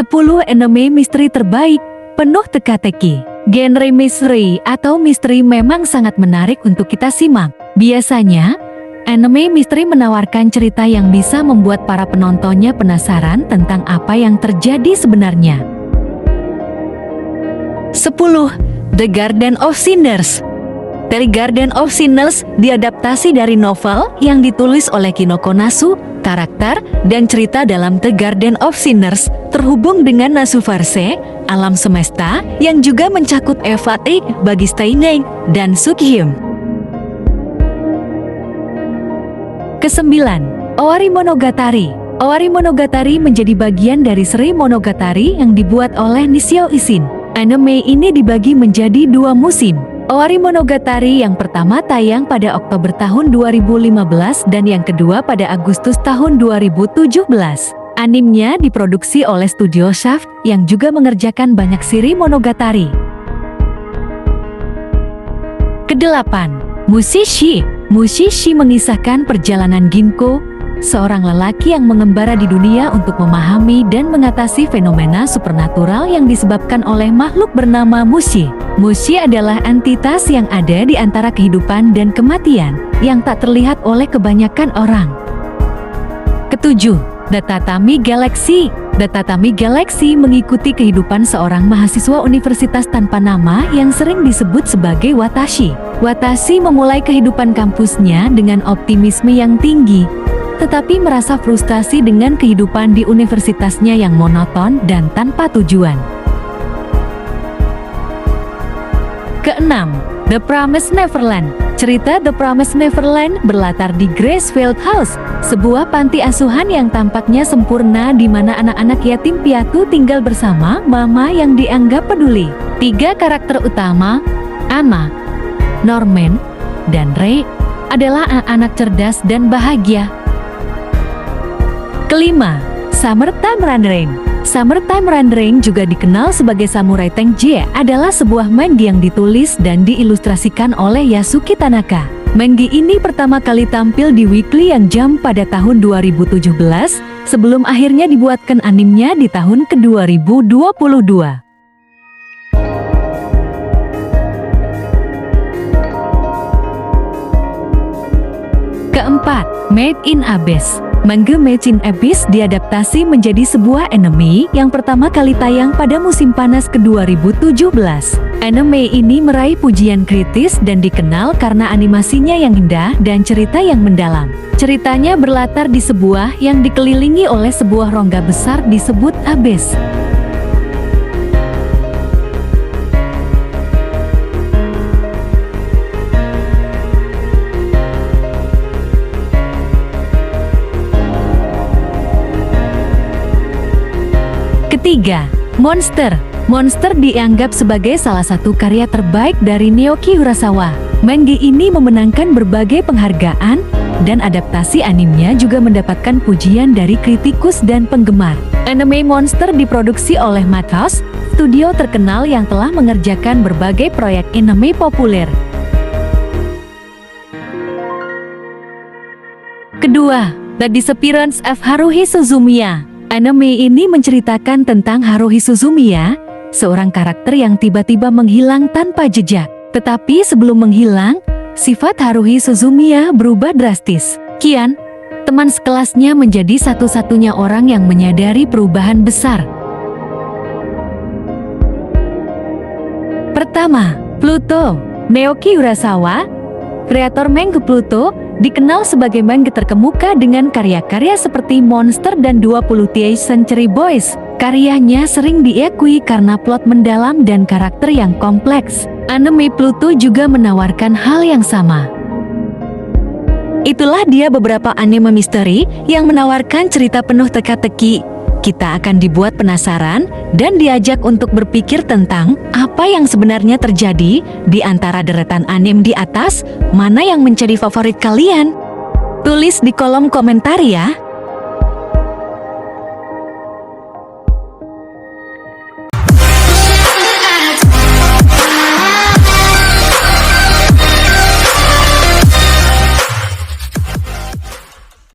10 anime misteri terbaik, penuh teka-teki. Genre misteri atau misteri memang sangat menarik untuk kita simak. Biasanya, anime misteri menawarkan cerita yang bisa membuat para penontonnya penasaran tentang apa yang terjadi sebenarnya. 10. The Garden of Sinners. The Garden of Sinners diadaptasi dari novel yang ditulis oleh Kinoko Nasu. Karakter dan cerita dalam The Garden of Sinners terhubung dengan Nasuverse, alam semesta yang juga mencakup Eva Tig bagi Steineng dan Sukhyum. Ke-9. Owari Monogatari. Owari Monogatari menjadi bagian dari seri Monogatari yang dibuat oleh Nishio Ishin. Anime ini dibagi menjadi 2 musim. Owari Monogatari yang pertama tayang pada Oktober tahun 2015 dan yang kedua pada Agustus tahun 2017. Animenya diproduksi oleh Studio Shaft yang juga mengerjakan banyak seri Monogatari. Ke-8. Mushishi. Mushishi mengisahkan perjalanan Ginko, seorang lelaki yang mengembara di dunia untuk memahami dan mengatasi fenomena supernatural yang disebabkan oleh makhluk bernama Mushi. Mushi adalah entitas yang ada di antara kehidupan dan kematian, yang tak terlihat oleh kebanyakan orang. Ke-7. The Tatami Galaxy. The Tatami Galaxy mengikuti kehidupan seorang mahasiswa universitas tanpa nama yang sering disebut sebagai Watashi. Watashi memulai kehidupan kampusnya dengan optimisme yang tinggi, tetapi merasa frustasi dengan kehidupan di universitasnya yang monoton dan tanpa tujuan. Ke-6. The Promised Neverland. Cerita The Promised Neverland berlatar di Gracefield House, sebuah panti asuhan yang tampaknya sempurna di mana anak-anak yatim piatu tinggal bersama mama yang dianggap peduli. 3 karakter utama, Anna, Norman, dan Ray, adalah anak-anak cerdas dan bahagia. Ke-5. Summertime Rendering. Summertime Rendering juga dikenal sebagai Samurai Tenji adalah sebuah manga yang ditulis dan diilustrasikan oleh Yasuki Tanaka. Manga ini pertama kali tampil di Weekly yang Jump pada tahun 2017 sebelum akhirnya dibuatkan animenya di tahun ke-2022. Ke-4. Made in Abyss. Manga Made in Abyss diadaptasi menjadi sebuah anime yang pertama kali tayang pada musim panas ke-2017. Anime ini meraih pujian kritis dan dikenal karena animasinya yang indah dan cerita yang mendalam. Ceritanya berlatar di sebuah yang dikelilingi oleh sebuah rongga besar disebut Abyss. Ketiga, Monster. Monster dianggap sebagai salah satu karya terbaik dari Naoki Urasawa. Manga ini memenangkan berbagai penghargaan, dan adaptasi animenya juga mendapatkan pujian dari kritikus dan penggemar. Anime Monster diproduksi oleh Madhouse, studio terkenal yang telah mengerjakan berbagai proyek anime populer. Kedua, The Disappearance of Haruhi Suzumiya. Anime ini menceritakan tentang Haruhi Suzumiya, seorang karakter yang tiba-tiba menghilang tanpa jejak. Tetapi sebelum menghilang, sifat Haruhi Suzumiya berubah drastis. Kian, teman sekelasnya, menjadi satu-satunya orang yang menyadari perubahan besar. Pertama, Pluto. Naoki Urasawa, kreator manga Pluto, dikenal sebagai manga terkemuka dengan karya-karya seperti Monster dan 20th Century Boys. Karyanya sering diakui karena plot mendalam dan karakter yang kompleks. Anime Pluto juga menawarkan hal yang sama. Itulah dia beberapa anime misteri yang menawarkan cerita penuh teka-teki. Kita akan dibuat penasaran dan diajak untuk berpikir tentang apa yang sebenarnya terjadi di antara deretan anime di atas. Mana yang menjadi favorit kalian? Tulis di kolom komentar ya.